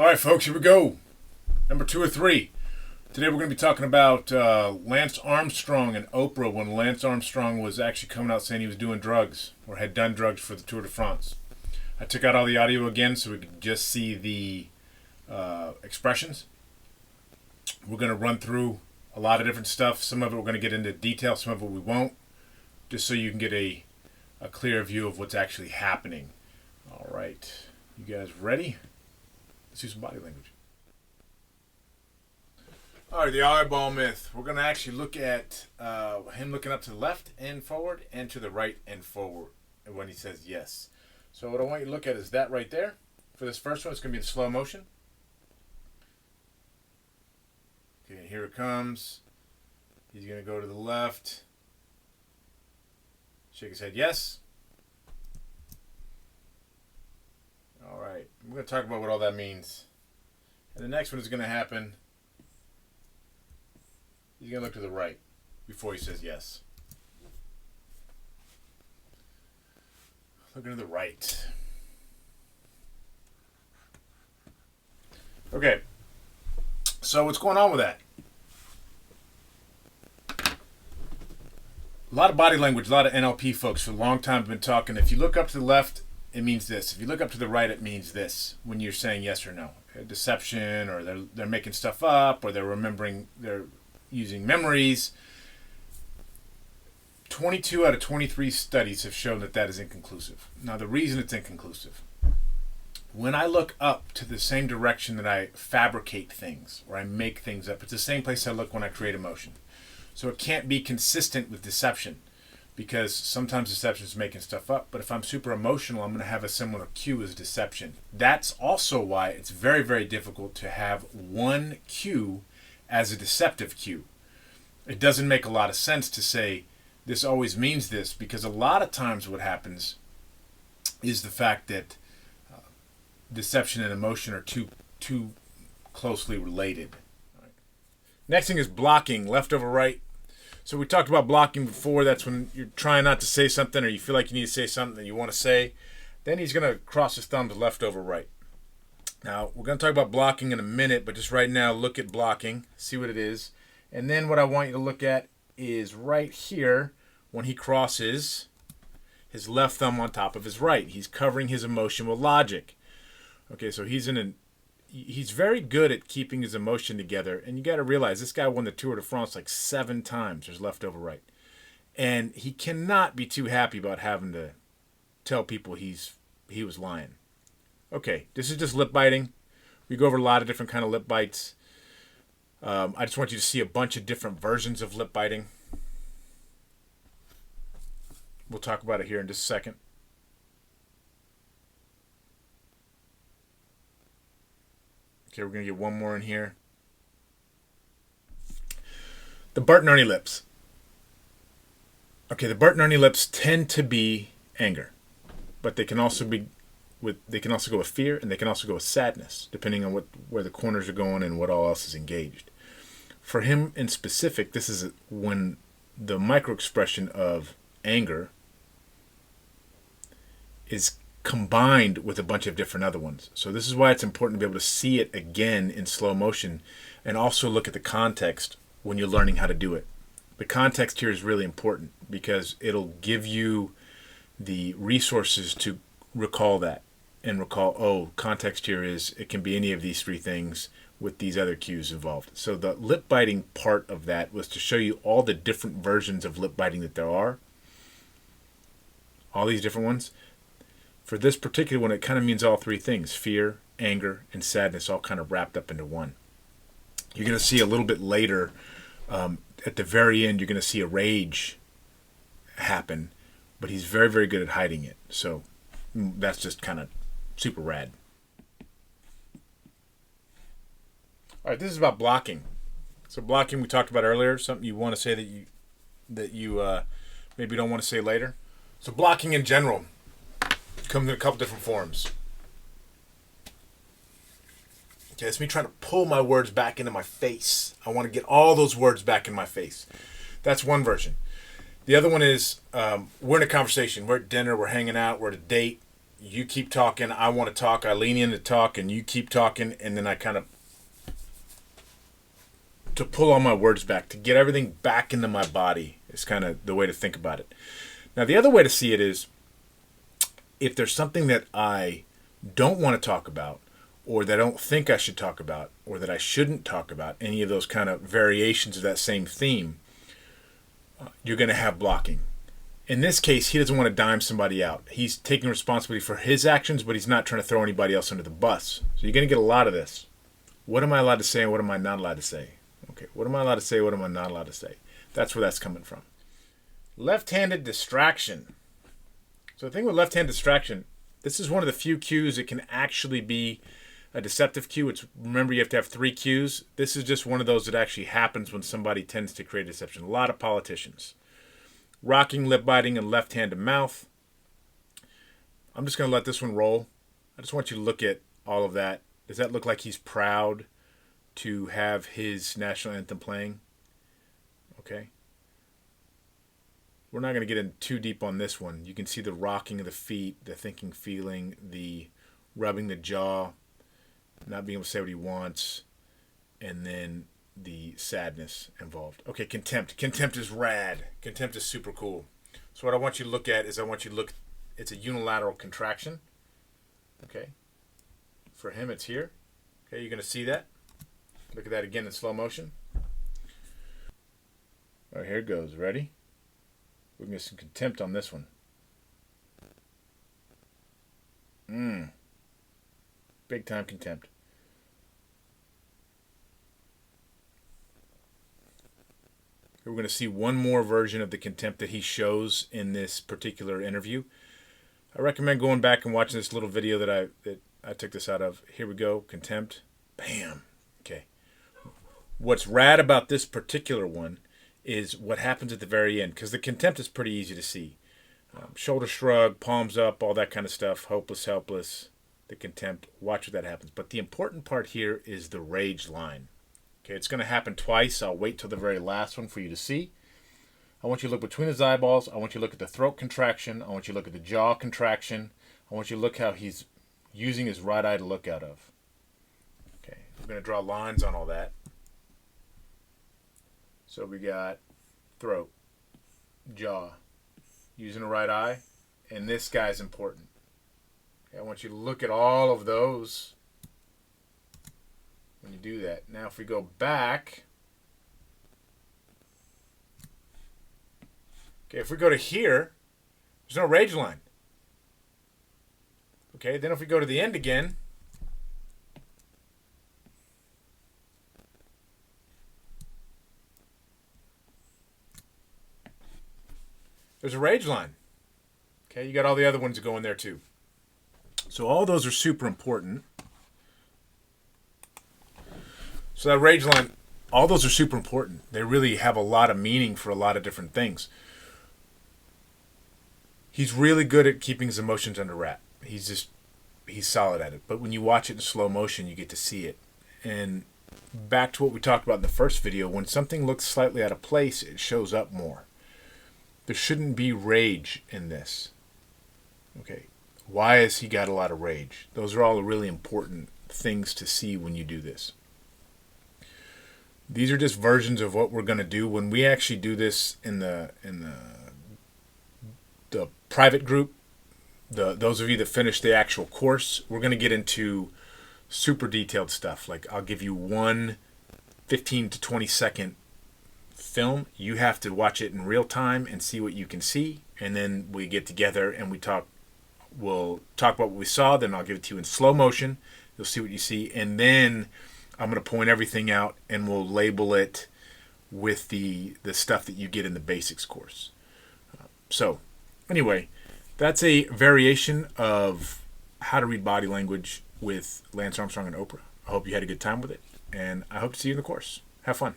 All right, folks, here we go. Number 2 or 3. Today we're going to be talking about Lance Armstrong and Oprah when Lance Armstrong was actually coming out saying he was doing drugs or had done drugs for the Tour de France. I took out all the audio again so we could just see the expressions. We're going to run through a lot of different stuff. Some of it we're going to get into detail, some of it we won't, just so you can get a clear view of what's actually happening. All right, you guys ready? Let's use some body language. All right, the eyeball myth. We're going to actually look at him looking up to the left and forward and to the right and forward when he says yes. So what I want you to look at is that right there. For this first one, it's going to be in slow motion. Okay, here it comes. He's going to go to the left. Shake his head yes. All right, we're going to talk about what all that means. And the next one is going to happen. He's going to look to the right before he says yes. Looking to the right. Okay, so what's going on with that? A lot of body language, a lot of NLP folks for a long time have been talking. If you look up to the left, it means this. If you look up to the right, it means this when you're saying yes or no. Deception, or they're making stuff up, or they're using memories. 22 out of 23 studies have shown that is inconclusive. Now, the reason it's inconclusive, when I look up to the same direction that I fabricate things, or I make things up, it's the same place I look when I create emotion. So it can't be consistent with deception, because sometimes deception is making stuff up, but if I'm super emotional, I'm going to have a similar cue as deception. That's also why it's very, very difficult to have one cue as a deceptive cue. It doesn't make a lot of sense to say this always means this, because a lot of times what happens is the fact that deception and emotion are too closely related. All right. Next thing is blocking, left over right. So we talked about blocking before. That's when you're trying not to say something, or you feel like you need to say something that you want to say. Then he's going to cross his thumbs left over right. Now, we're going to talk about blocking in a minute, but just right now, look at blocking, see what it is. And then what I want you to look at is right here when he crosses his left thumb on top of his right. He's covering his emotion with logic. Okay, so he's very good at keeping his emotion together. And you got to realize this guy won the Tour de France like 7 times. There's left over right. And he cannot be too happy about having to tell people he was lying. Okay, this is just lip biting. We go over a lot of different kind of lip bites. I just want you to see a bunch of different versions of lip biting. We'll talk about it here in just a second. Okay, we're going to get one more in here. The Bart and Ernie lips. Okay, the Bart and Ernie lips tend to be anger, but they can also go with fear, and they can also go with sadness, depending on where the corners are going and what all else is engaged. For him in specific, this is when the micro expression of anger is combined with a bunch of different other ones. So this is why it's important to be able to see it again in slow motion, and also look at the context when you're learning how to do it. The context here is really important because it'll give you the resources to recall that and recall, context here is it can be any of these 3 things with these other cues involved. So the lip biting part of that was to show you all the different versions of lip biting that there are. All these different ones. For this particular one, it kind of means all 3 things: fear, anger, and sadness, all kind of wrapped up into one. You're going to see a little bit later, at the very end, you're going to see a rage happen, but he's very, very good at hiding it. So that's just kind of super rad. All right, this is about blocking. So blocking, we talked about earlier, something you want to say that you maybe don't want to say later. So blocking in general comes in a couple different forms. Okay, it's me trying to pull my words back into my face. I want to get all those words back in my face. That's one version. The other one is we're in a conversation. We're at dinner. We're hanging out. We're at a date. you keep talking, I want to talk, I lean in to talk, and you keep talking, and then I kind of, to pull all my words back, to get everything back into my body is kind of the way to think about it. Now, the other way to see it is, if there's something that I don't want to talk about, or that I don't think I should talk about, or that I shouldn't talk about, any of those kind of variations of that same theme, you're going to have blocking. In this case, he doesn't want to dime somebody out. He's taking responsibility for his actions, but he's not trying to throw anybody else under the bus. So you're going to get a lot of this. What am I allowed to say and what am I not allowed to say? Okay, what am I allowed to say, what am I not allowed to say? That's where that's coming from. Left-handed distraction. So the thing with left-handed distraction, this is one of the few cues that can actually be a deceptive cue. Remember, you have to have 3 cues. This is just one of those that actually happens when somebody tends to create a deception. A lot of politicians. Rocking, lip biting, and left hand to mouth. I'm just going to let this one roll. I just want you to look at all of that. Does that look like he's proud to have his national anthem playing? Okay. We're not going to get in too deep on this one. You can see the rocking of the feet, the thinking, feeling, the rubbing the jaw, not being able to say what he wants, and then the sadness involved. Okay, contempt. Contempt is rad. Contempt is super cool. So what I want you to look at is it's a unilateral contraction. Okay. For him, it's here. Okay, you're going to see that. Look at that again in slow motion. All right, here it goes. Ready? We're going to get some contempt on this one. Big time contempt. We're going to see one more version of the contempt that he shows in this particular interview. I recommend going back and watching this little video that I took this out of. Here we go. Contempt. Bam. Okay. What's rad about this particular one is what happens at the very end, because the contempt is pretty easy to see. Shoulder shrug, palms up, all that kind of stuff. Hopeless, helpless. The contempt. Watch what that happens. But the important part here is the rage line. Okay, it's going to happen twice. I'll wait till the very last one for you to see. I want you to look between his eyeballs. I want you to look at the throat contraction. I want you to look at the jaw contraction. I want you to look how he's using his right eye to look out of. Okay, we're going to draw lines on all that. So we got throat, jaw, using the right eye, and this guy's important. Okay, I want you to look at all of those when you do that. Now if we go back, okay, if we go to here, there's no rage line. Okay, then if we go to the end again, there's a rage line. Okay, you got all the other ones going there too. So all those are super important. So that rage line, all those are super important. They really have a lot of meaning for a lot of different things. He's really good at keeping his emotions under wrap. He's solid at it. But when you watch it in slow motion, you get to see it. And back to what we talked about in the first video, when something looks slightly out of place, it shows up more. There shouldn't be rage in this. Okay. Why has he got a lot of rage? Those are all really important things to see when you do this. These are just versions of what we're going to do when we actually do this in the private group. Those of you that finish the actual course, we're going to get into super detailed stuff. Like I'll give you one 15 to 20 second film. You have to watch it in real time and see what you can see, and then we get together and we'll talk about what we saw. Then I'll give it to you in slow motion. You'll see what you see, and then I'm going to point everything out and we'll label it with the stuff that you get in the basics course. So anyway, that's a variation of how to read body language with Lance Armstrong and Oprah. I hope you had a good time with it, and I hope to see you in the course. Have fun.